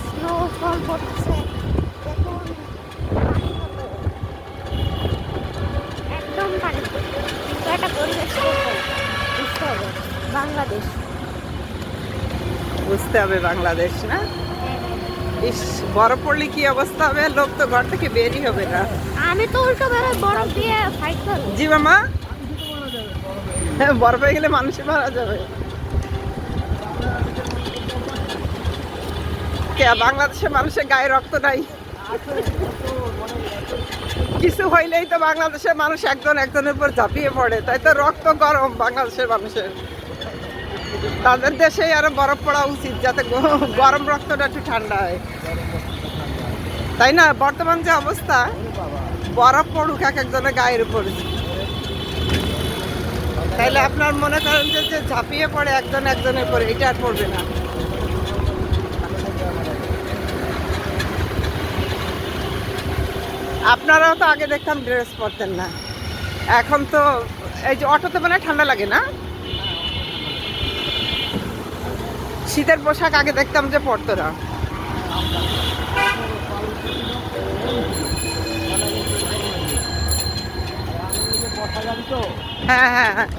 Snowfall পড়ছে দেখুন। একদম পানি কিন্তু একটা পরিবেশ বুঝতে হবে বাংলাদেশ। বুঝতে হবে বাংলাদেশ না? ইস, বরফ পড়লে কি অবস্থা হবে, লোক তো ঘর থেকে বেরই হবে না। আমি তো উল্টো বেরোয় বরফ দিয়ে ফাইট করবো। জি মামা, বরফ হয়ে গেলে মানুষই মারা যাবে। কে বাংলাদেশের মানুষের গায়ে রক্ত নাই? কিছু হইলেই তো বাংলাদেশের মানুষ একজন একজনের উপর ঝাঁপিয়ে পড়ে, তাই তো রক্ত গরম বাংলাদেশের মানুষের। তাদের দেশেই আরো বরফ পড়া উচিত, যাতে গরম রক্তটা একটু ঠান্ডা হয়, তাই না? বর্তমান যে অবস্থা, বরফ পড়ুক এক একজনের গায়ের উপর, তাইলে আপনার মনে করেন যে যে ঝাঁপিয়ে পড়ে একজন একজনের উপর, এটা আর পড়বে না। আপনারাও তো আগে দেখতাম ড্রেস পরতেন না, এখন তো এই যে অটোতে মানে ঠান্ডা লাগে না? শীতের পোশাক আগে দেখতাম যে পরতো না। হ্যাঁ হ্যাঁ হ্যাঁ।